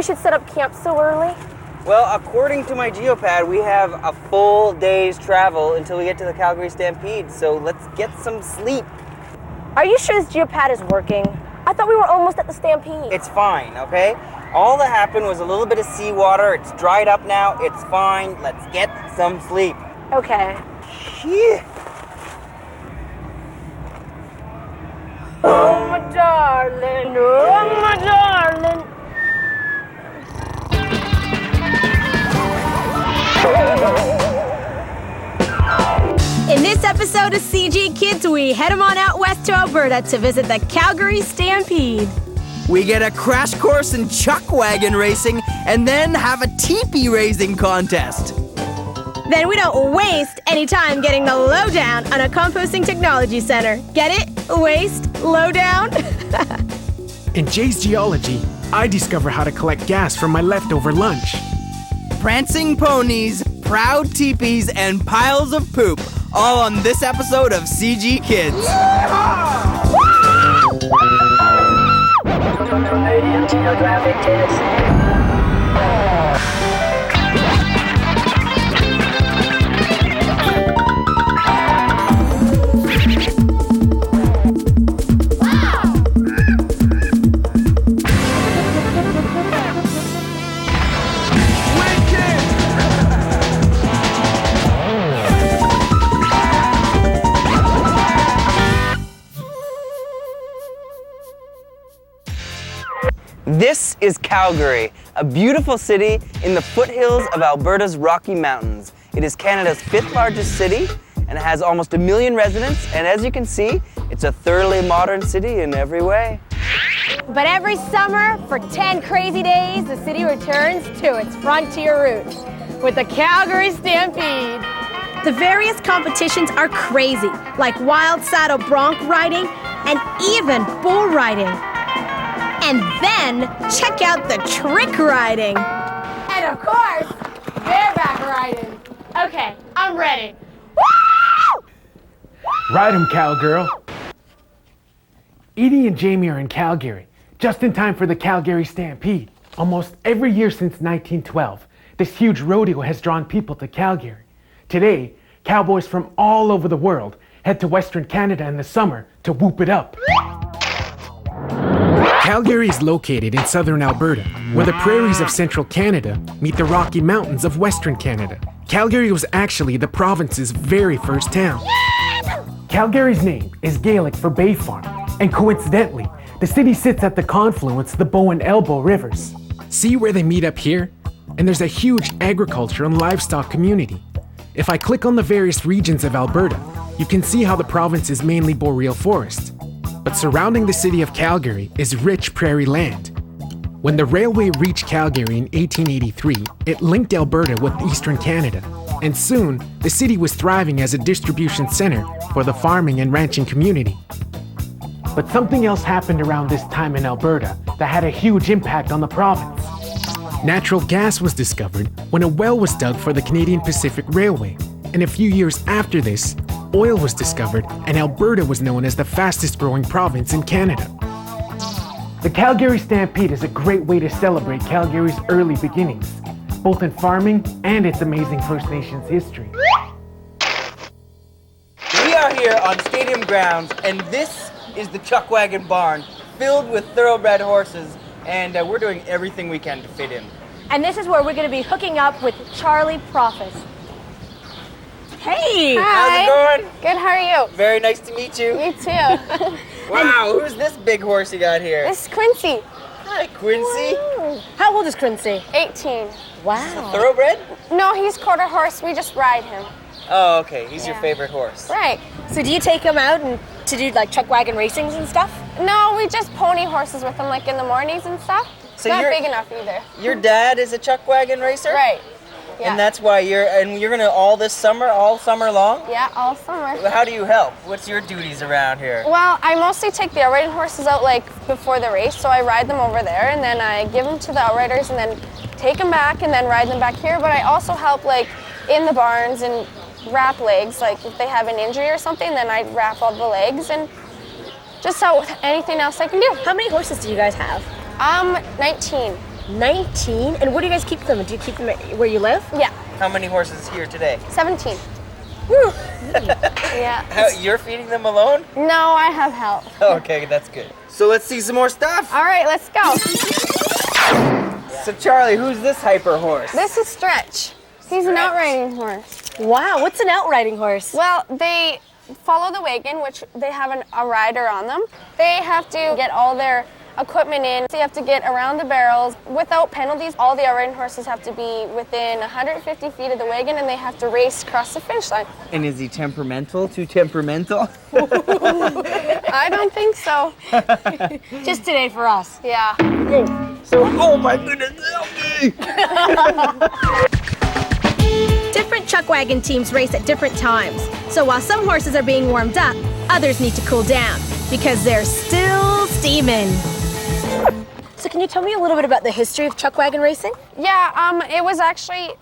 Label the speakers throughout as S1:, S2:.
S1: we should set up camp so early?
S2: Well, according to my geopad, we have a full day's travel until we get to the Calgary Stampede, so let's get some sleep.
S1: Are you sure this geopad is working? I thought we were almost at the Stampede.
S2: It's fine, okay? All that happened was a little bit of seawater. It's dried up now. It's fine. Let's get some sleep.
S1: Okay.
S2: Yeah.
S1: Oh, my darling. Oh, my darling.
S3: In this episode of CG Kids, we head 'em on out west to Alberta to visit the Calgary Stampede.
S4: We get a crash course in chuck wagon racing and then have a teepee raising contest.
S3: Then we don't waste any time getting the lowdown on a composting technology center. Get it? Waste? Lowdown?
S5: In Jay's geology, I discover how to collect gas from my leftover lunch.
S4: Prancing ponies, proud teepees, and piles of poop, all on this episode of CG Kids.
S6: Geographic test.
S2: This is Calgary, a beautiful city in the foothills of Alberta's Rocky Mountains. It is Canada's 5th largest city, and it has almost 1 million residents, and as you can see, it's a thoroughly modern city in every way.
S3: But every summer, for 10 crazy days, the city returns to its frontier roots with the Calgary Stampede. The various competitions are crazy, like wild saddle bronc riding and even bull riding. And then check out the trick riding.
S1: And of course, bareback riding. Okay, I'm ready. Woo!
S5: Ride 'em, cowgirl. Edie and Jamie are in Calgary, just in time for the Calgary Stampede. Almost every year since 1912, this huge rodeo has drawn people to Calgary. Today, cowboys from all over the world head to Western Canada in the summer to whoop it up. Calgary is located in southern Alberta, where the prairies of central Canada meet the Rocky Mountains of western Canada. Calgary was actually the province's very first town. Calgary's name is Gaelic for Bay Farm, and coincidentally, the city sits at the confluence of the Bow and Elbow rivers. See where they meet up here? And there's a huge agriculture and livestock community. If I click on the various regions of Alberta, you can see how the province is mainly boreal forest. But surrounding the city of Calgary is rich prairie land. When the railway reached Calgary in 1883, it linked Alberta with eastern Canada, and soon the city was thriving as a distribution center for the farming and ranching community. But something else happened around this time in Alberta that had a huge impact on the province. Natural gas was discovered when a well was dug for the Canadian Pacific Railway, and a few years after this, oil was discovered and Alberta was known as the fastest growing province in Canada. The Calgary Stampede is a great way to celebrate Calgary's early beginnings, both in farming and its amazing First Nations history.
S2: We are here on stadium grounds, and this is the chuck wagon barn filled with thoroughbred horses, and we're doing everything we can to fit in.
S1: And this is where we're going to be hooking up with Charlie Prophis.
S3: Hey!
S2: How's it going?
S7: Good, how are you?
S2: Very nice to meet you.
S7: Me too.
S2: Wow, who's this big horse you got here?
S7: This is Quincy.
S2: Hi, Quincy.
S1: How old is Quincy?
S7: 18.
S1: Wow.
S2: Thoroughbred?
S7: No, he's quarter horse. We just ride him.
S2: Oh, okay. He's your favorite horse.
S7: Right.
S1: So do you take him out and to do like chuck wagon racings and stuff?
S7: No, we just pony horses with him like in the mornings and stuff.
S2: So
S7: Not
S2: you're-
S7: big enough either.
S2: Your dad is a chuck wagon racer?
S7: Right. Yeah.
S2: And that's why you're gonna all summer long?
S7: Yeah, all summer.
S2: How do you help? What's your duties around here?
S7: Well, I mostly take the outrider horses out like before the race, so I ride them over there and then I give them to the outriders and then take them back and then ride them back here. But I also help like in the barns and wrap legs, like if they have an injury or something, then I wrap all the legs and just help with anything else I can do.
S1: How many horses do you guys have?
S7: 19.
S3: 19? And where do you guys keep them? Do you keep them where you live?
S7: Yeah,
S2: How many horses here today?
S7: 17.
S3: Whew.
S7: Yeah.
S2: You're feeding them alone?
S7: No, I have help.
S2: Okay, that's good. So let's see some more stuff.
S7: All right, let's go.
S2: So Charlie, who's this hyper horse?
S7: This is Stretch. He's an outriding horse.
S3: Wow, what's an outriding horse?
S7: Well, they follow the wagon, which they have a rider on them. They have to get all their equipment in. They have to get around the barrels. Without penalties, all the outriding horses have to be within 150 feet of the wagon, and they have to race across the finish line.
S2: And is he temperamental? Too temperamental?
S7: I don't think so.
S3: Just today for us.
S7: Yeah.
S2: Oh my goodness, help me!
S3: Different chuck wagon teams race at different times. So while some horses are being warmed up, others need to cool down because they're still steaming. So can you tell me a little bit about the history of chuck wagon racing?
S7: Yeah, it was actually,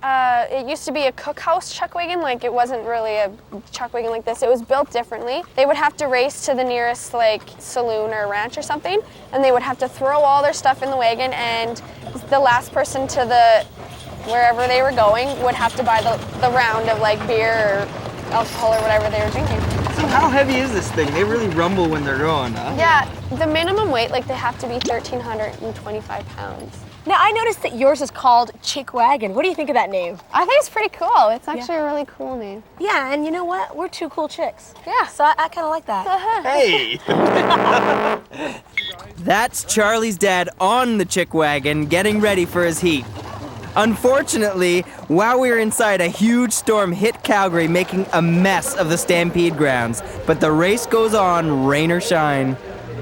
S7: it used to be a cookhouse chuck wagon. Like, it wasn't really a chuck wagon like this. It was built differently. They would have to race to the nearest, like, saloon or ranch or something, and they would have to throw all their stuff in the wagon, and the last person to the wherever they were going would have to buy the round of, like, beer or alcohol or whatever they were drinking.
S2: So how heavy is this thing? They really rumble when they're going, huh?
S7: Yeah, the minimum weight, like, they have to be 1,325 pounds.
S3: Now I noticed that yours is called Chick Wagon. What do you think of that name?
S7: I think it's pretty cool. It's actually a really cool name.
S3: Yeah, and you know what? We're two cool chicks.
S7: Yeah.
S3: So I kind of like that.
S2: Hey!
S4: That's Charlie's dad on the chick wagon getting ready for his heat. Unfortunately, while we were inside, a huge storm hit Calgary, making a mess of the Stampede grounds. But the race goes on, rain or shine.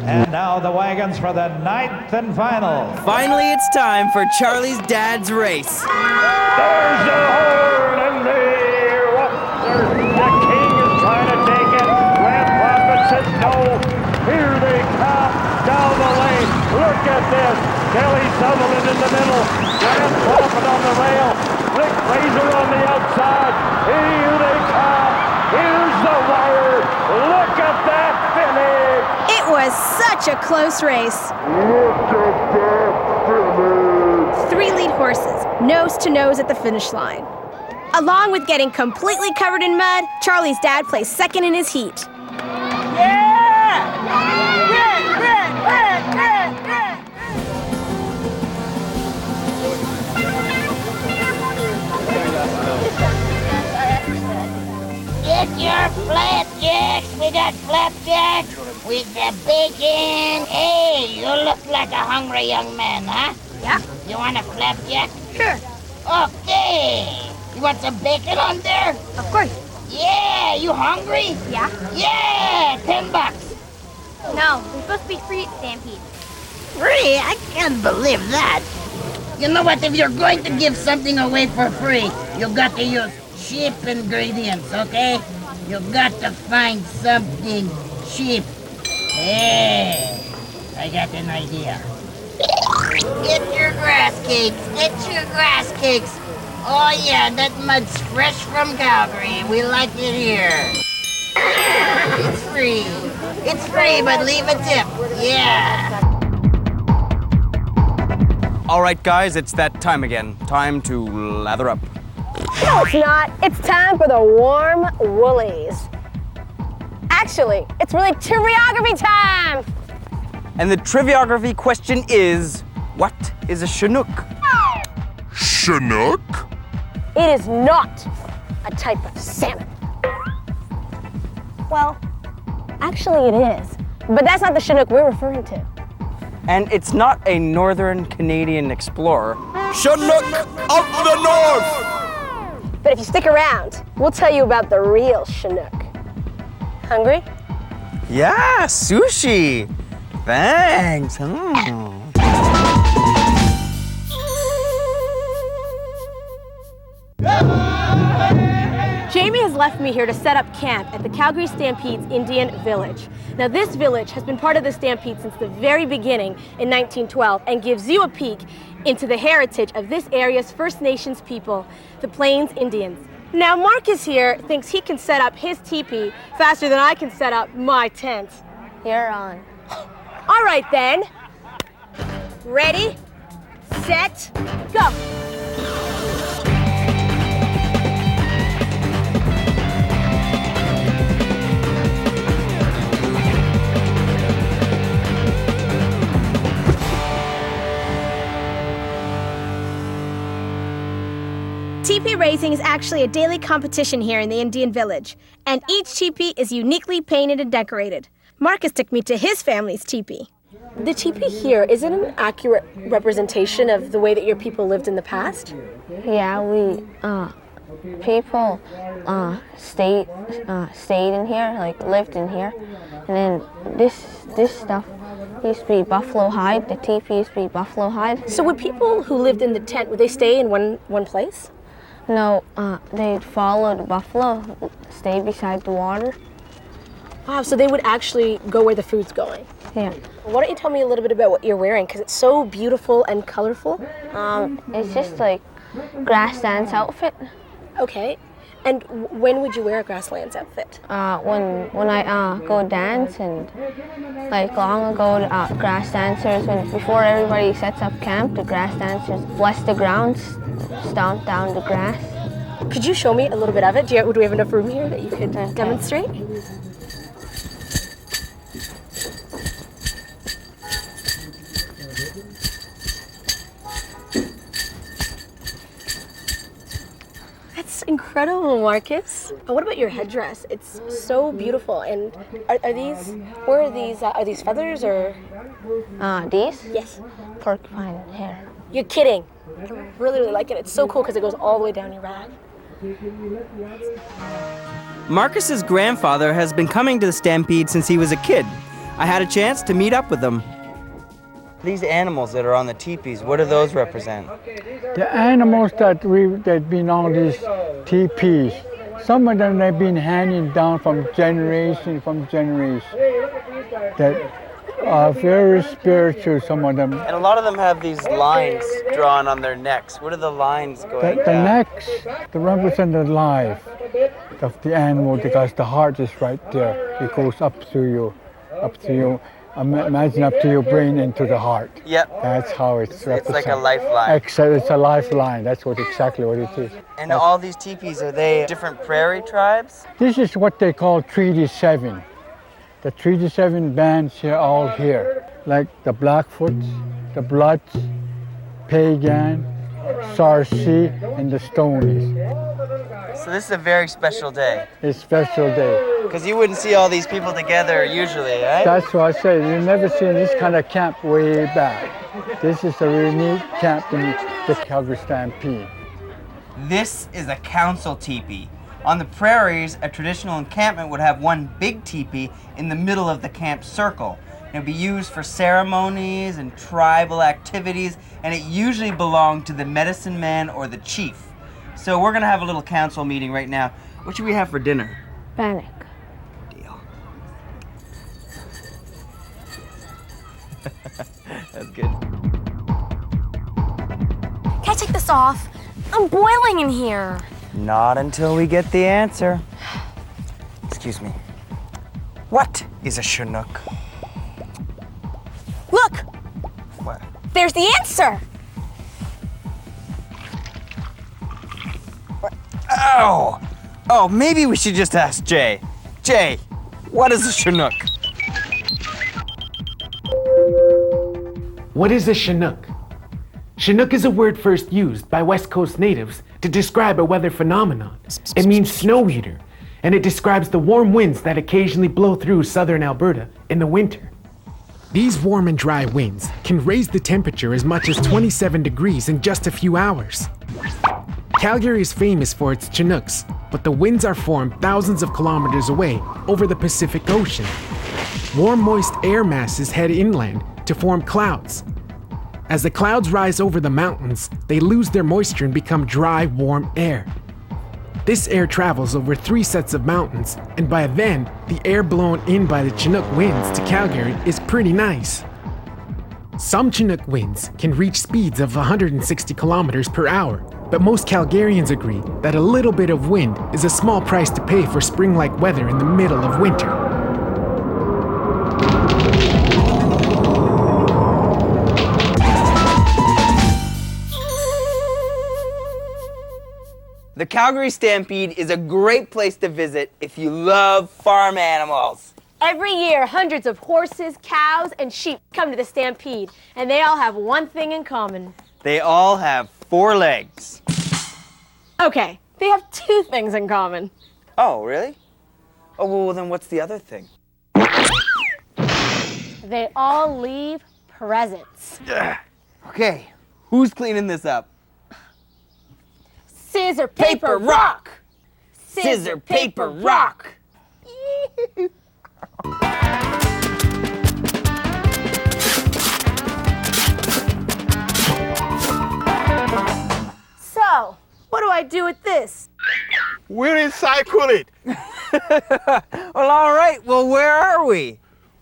S8: And now the wagons for the 9th and final.
S4: Finally, it's time for Charlie's dad's race.
S8: There's the horn and the king is trying to take it. Grand Prophet says no. Here they come down the lane. Look at this. Kelly Sutherland in the middle. Grand Prophet on the rail. Rick Fraser on the outside. Here they come. Here's the wire. Look at that finish.
S3: It was such a close race.
S8: Look at that finish.
S3: 3 lead horses, nose to nose at the finish line. Along with getting completely covered in mud, Charlie's dad placed second in his heat.
S9: Get your flapjacks. We got flapjacks with the bacon. Hey, you look like a hungry young man, huh?
S3: Yeah.
S9: You want a flapjack?
S3: Sure.
S9: Okay. You want some bacon on there?
S3: Of course.
S9: Yeah. You hungry?
S3: Yeah.
S9: Yeah. $10.
S3: No, we're supposed to be free at Stampede.
S9: Free? I can't believe that. You know what? If you're going to give something away for free, you got to use cheap ingredients, okay? You got to find something cheap. Hey, I got an idea. Get your grass cakes. Get your grass cakes. Oh yeah, that mud's fresh from Calgary. We like it here. It's free. It's free, but leave a tip. Yeah.
S2: All right, guys, it's that time again. Time to lather up.
S1: No, it's not. It's time for the warm woolies. Actually, it's really triviography time.
S2: And the triviography question is, what is a Chinook?
S10: Chinook?
S1: It is not a type of salmon. Well, actually it is. But that's not the Chinook we're referring to.
S2: And it's not a northern Canadian explorer.
S4: Chinook of the North!
S1: But if you stick around, we'll tell you about the real Chinook. Hungry?
S2: Yeah, sushi. Thanks.
S3: Jamie has left me here to set up camp at the Calgary Stampede's Indian Village. Now this village has been part of the Stampede since the very beginning in 1912 and gives you a peek into the heritage of this area's First Nations people, the Plains Indians. Now Marcus here thinks he can set up his teepee faster than I can set up my tent.
S1: You're on.
S3: All right then. Ready, set, go. Teepee raising is actually a daily competition here in the Indian village, and each teepee is uniquely painted and decorated. Marcus took me to his family's teepee.
S1: The teepee here, is it an accurate representation of the way that your people lived in the past?
S7: Yeah, people stayed in here, like lived in here, and then this stuff used to be buffalo hide. The teepee used to be buffalo hide.
S1: So would people who lived in the tent, would they stay in one place?
S7: No, they'd follow the buffalo, stay beside the water.
S1: Wow, so they would actually go where the food's going.
S7: Yeah.
S1: Why don't you tell me a little bit about what you're wearing, because it's so beautiful and colorful.
S7: It's just like grasslands outfit.
S1: Okay, and when would you wear a grasslands outfit?
S7: When I go dance, and like long ago, the grass dancers, before everybody sets up camp, the grass dancers bless the ground, stomp down the grass.
S1: Could you show me a little bit of it? Would we have enough room here that you could demonstrate? That's incredible, Marcus. What about your headdress? It's so beautiful. And are these feathers or?
S7: These?
S1: Yes.
S7: Porcupine hair.
S1: You're kidding. I really, really like it. It's so cool because it goes all the way down your back.
S4: Marcus's grandfather has been coming to the Stampede since he was a kid. I had a chance to meet up with him.
S2: These animals that are on the teepees, what do those represent?
S10: The animals that been on these teepees, some of them they've been handing down from generation to generation. That are very spiritual, some of them.
S2: And a lot of them have these lines drawn on their necks. What are the lines going
S10: The necks, they represent the life of the animal because the heart is right there. It goes up to you. Imagine up to your brain into the heart.
S2: Yep.
S10: That's how it's represented.
S2: It's like a lifeline.
S10: It's a lifeline. That's exactly what it is.
S2: And all these teepees, are they different prairie tribes?
S10: This is what they call Treaty 7. The Treaty 7 bands here, all here, like the Blackfoots, the Bloods, Pagan, Sarsi, and the Stonies.
S2: So this is a very special day.
S10: It's a special day.
S2: Because you wouldn't see all these people together usually, right?
S10: That's what I say. You've never seen this kind of camp way back. This is a unique camp in the Calgary Stampede.
S2: This is a council teepee. On the prairies, a traditional encampment would have one big teepee in the middle of the camp circle. It would be used for ceremonies and tribal activities, and it usually belonged to the medicine man or the chief. So we're gonna have a little council meeting right now. What should we have for dinner?
S7: Bannock.
S2: Deal. That's good.
S3: Can I take this off? I'm boiling in here.
S2: Not until we get the answer. Excuse me. What is a Chinook?
S3: Look,
S2: What?
S3: there's the answer.
S2: Oh! Oh, maybe we should just ask Jay. Jay, what is a Chinook?
S5: What is a Chinook? Chinook is a word first used by West Coast natives to describe a weather phenomenon. It means snow eater, and it describes the warm winds that occasionally blow through southern Alberta in the winter. These warm and dry winds can raise the temperature as much as 27 degrees in just a few hours. Calgary is famous for its Chinooks, but the winds are formed thousands of kilometers away over the Pacific Ocean. Warm, moist air masses head inland to form clouds. As the clouds rise over the mountains, they lose their moisture and become dry, warm air. This air travels over 3 sets of mountains, and by then, the air blown in by the Chinook winds to Calgary is pretty nice. Some Chinook winds can reach speeds of 160 kilometers per hour, but most Calgarians agree that a little bit of wind is a small price to pay for spring-like weather in the middle of winter.
S2: The Calgary Stampede is a great place to visit if you love farm animals.
S3: Every year, hundreds of horses, cows, and sheep come to the Stampede, and they all have one thing in common.
S2: They all have 4 legs.
S3: Okay, they have 2 things in common.
S2: Oh, really? Oh, well, then what's the other thing?
S3: They all leave presents.
S2: Okay, who's cleaning this up?
S3: Scissor, paper, rock!
S2: Scissor, paper, rock!
S3: So, what do I do with this?
S11: We recycle it.
S2: Well, all right. Well, where are we?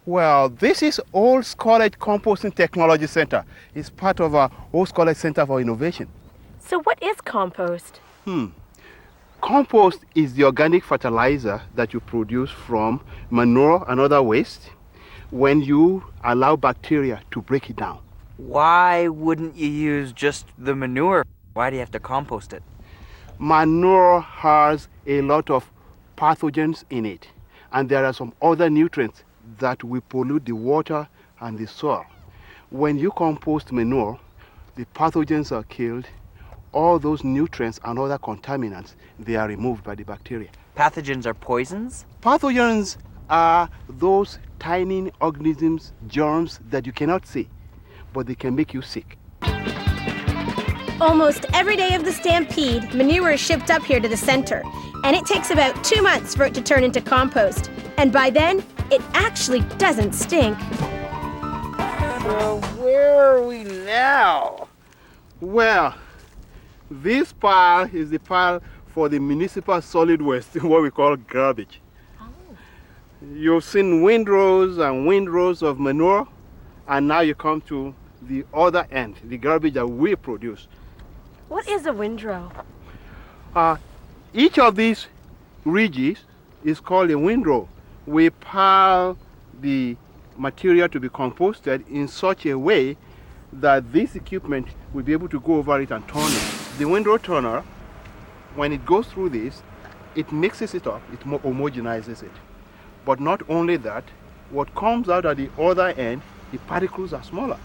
S11: Well, this is Old Scarlet Composting Technology Center. It's part of our Old Scarlet Center for Innovation.
S3: So what is compost?
S11: Compost is the organic fertilizer that you produce from manure and other waste when you allow bacteria to break it down.
S2: Why wouldn't you use just the manure? Why do you have to compost it?
S11: Manure has a lot of pathogens in it, and there are some other nutrients that will pollute the water and the soil. When you compost manure, the pathogens are killed, all those nutrients and other contaminants, they are removed by the bacteria.
S2: Pathogens are poisons?
S11: Pathogens are those tiny organisms, germs that you cannot see, but they can make you sick.
S3: Almost every day of the Stampede, manure is shipped up here to the center, and it takes about 2 months for it to turn into compost. And by then, it actually doesn't stink.
S2: So where are we now?
S11: Well, this pile is the pile for the municipal solid waste, what we call garbage. You've seen windrows and windrows of manure, and now you come to the other end, the garbage that we produce.
S3: What is a windrow?
S11: Each of these ridges is called a windrow. We pile the material to be composted in such a way that this equipment will be able to go over it and turn it. The windrow turner, when it goes through this, it mixes it up, it homogenizes it. But not only that, what comes out at the other end, the particles are smaller.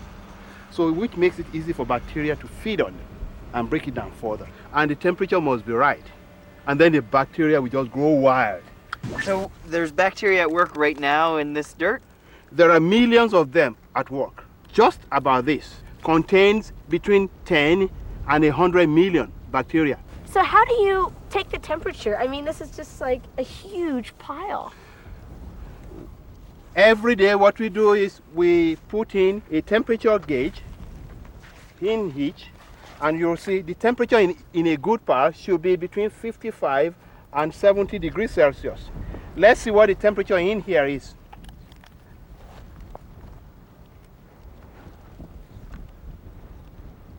S11: So which makes it easy for bacteria to feed on them and break it down further. And the temperature must be right. And then the bacteria will just grow wild.
S2: So there's bacteria at work right now in this dirt?
S11: There are millions of them at work. Just about this contains between 10 and 100 million bacteria.
S3: So how do you take the temperature? I mean, this is just like a huge pile.
S11: Every day what we do is we put in a temperature gauge in each, and you'll see the temperature in a good pile should be between 55 and 70 degrees Celsius. Let's see what the temperature in here is.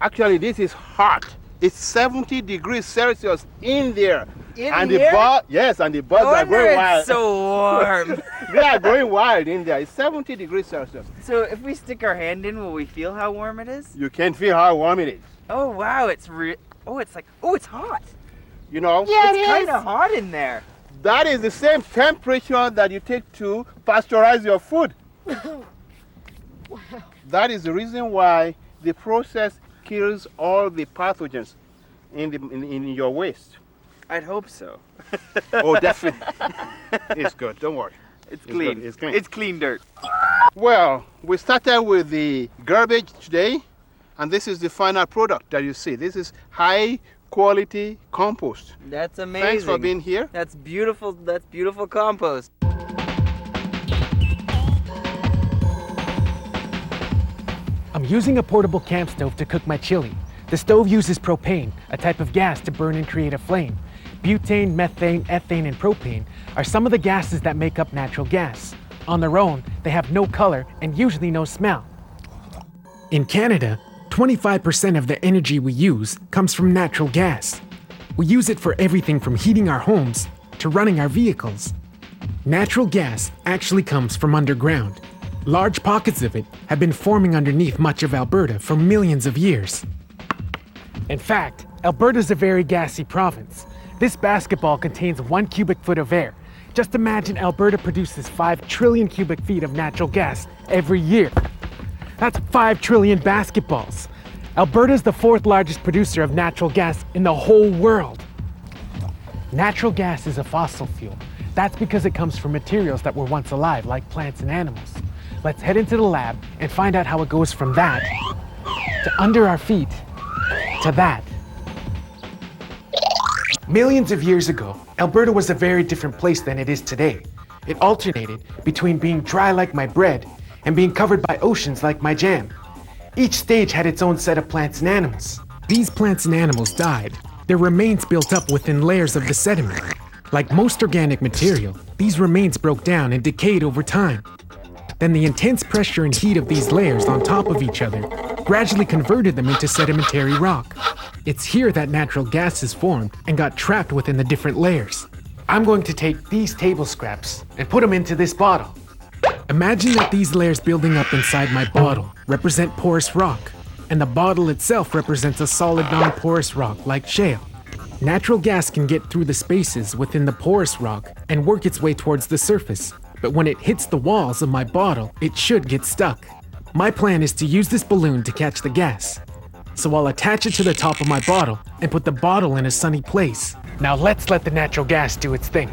S11: Actually, this is hot. It's 70 degrees Celsius in there.
S2: In here?
S11: Yes, and the bugs are going wild.
S2: It's so warm.
S11: They are going wild in there. It's 70 degrees Celsius.
S2: So if we stick our hand in, will we feel how warm it is?
S11: You can feel how warm it is.
S2: Oh wow, it's it's hot.
S11: You know?
S3: Yeah,
S2: It's kind of hot in there.
S11: That is the same temperature that you take to pasteurize your food.
S3: Wow.
S11: That is the reason why the process kills all the pathogens in your waste.
S2: I'd hope so.
S11: Oh, definitely. It's good. Don't worry.
S2: It's clean.
S11: Good. It's clean.
S2: It's clean dirt.
S11: Well, we started with the garbage today, and this is the final product that you see. This is high quality compost.
S2: That's amazing.
S11: Thanks for being here.
S2: That's beautiful. That's beautiful compost.
S5: I'm using a portable camp stove to cook my chili. The stove uses propane, a type of gas to burn and create a flame. Butane, methane, ethane, and propane are some of the gases that make up natural gas. On their own, they have no color and usually no smell. In Canada, 25% of the energy we use comes from natural gas. We use it for everything from heating our homes to running our vehicles. Natural gas actually comes from underground. Large pockets of it have been forming underneath much of Alberta for millions of years. In fact, Alberta's a very gassy province. This basketball contains 1 cubic foot of air. Just imagine Alberta produces 5 trillion cubic feet of natural gas every year. That's 5 trillion basketballs. Alberta's the 4th largest producer of natural gas in the whole world. Natural gas is a fossil fuel. That's because it comes from materials that were once alive, like plants and animals. Let's head into the lab and find out how it goes from that to under our feet to that. Millions of years ago, Alberta was a very different place than it is today. It alternated between being dry like my bread and being covered by oceans like my jam. Each stage had its own set of plants and animals. These plants and animals died. Their remains built up within layers of the sediment. Like most organic material, these remains broke down and decayed over time. Then the intense pressure and heat of these layers on top of each other gradually converted them into sedimentary rock. It's here that natural gases formed and got trapped within the different layers. I'm going to take these table scraps and put them into this bottle. Imagine that these layers building up inside my bottle represent porous rock, and the bottle itself represents a solid non-porous rock like shale. Natural gas can get through the spaces within the porous rock and work its way towards the surface, but when it hits the walls of my bottle, it should get stuck. My plan is to use this balloon to catch the gas. So I'll attach it to the top of my bottle and put the bottle in a sunny place. Now let's let the natural gas do its thing.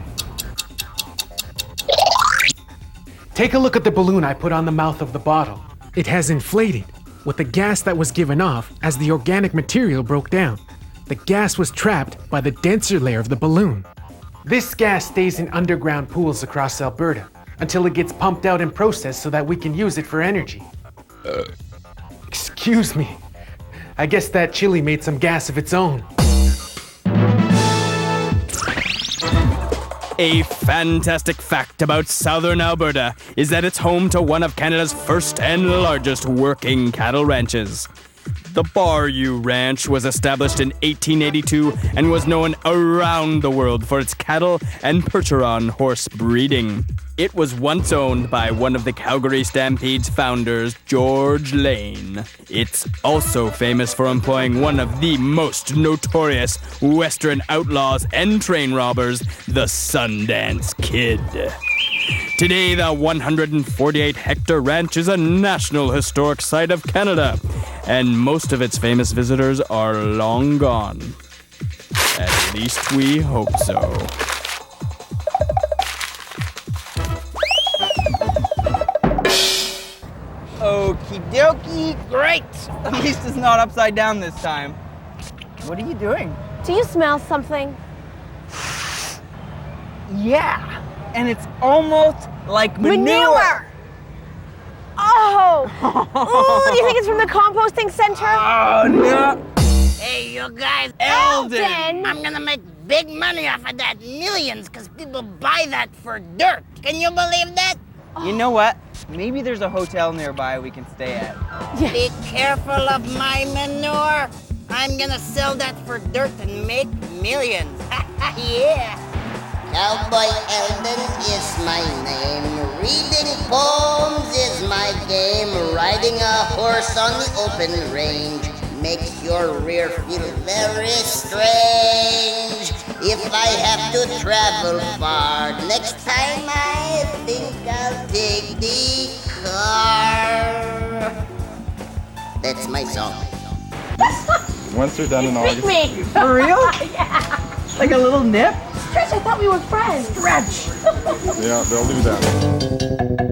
S5: Take a look at the balloon I put on the mouth of the bottle. It has inflated, with the gas that was given off as the organic material broke down. The gas was trapped by the denser layer of the balloon. This gas stays in underground pools across Alberta until it gets pumped out and processed so that we can use it for energy. Excuse me. I guess that chili made some gas of its own.
S4: A fantastic fact about southern Alberta is that it's home to one of Canada's first and largest working cattle ranches. The Bayou Ranch was established in 1882 and was known around the world for its cattle and Percheron horse breeding. It was once owned by one of the Calgary Stampede's founders, George Lane. It's also famous for employing one of the most notorious Western outlaws and train robbers, the Sundance Kid. Today, the 148-hectare ranch is a National Historic Site of Canada, and most of its famous visitors are long gone. At least we hope so.
S2: Okie dokie, great! At least it's not upside down this time. What are you doing?
S3: Do you smell something?
S2: Yeah, and it's almost like manure!
S3: Oh! Ooh, do you think it's from the composting center?
S2: Oh, no!
S9: Hey, you guys.
S2: Eldon!
S9: I'm gonna make big money off of that. Millions, because people buy that for dirt. Can you believe that?
S2: You know what? Maybe there's a hotel nearby we can stay at.
S3: Yeah.
S9: Be careful of my manure. I'm gonna sell that for dirt and make millions. Yeah. Cowboy Eldon is my name. Reading poems is my game. Riding a horse on the open range makes your rear feel very strange. If I have to travel far, next time I think I'll take the car. That's my song.
S12: Once they're done in August.
S3: Me.
S2: For real?
S3: Yeah.
S2: Like a little nip?
S3: Stretch, I thought we were friends.
S2: Stretch!
S12: Yeah, they'll do that.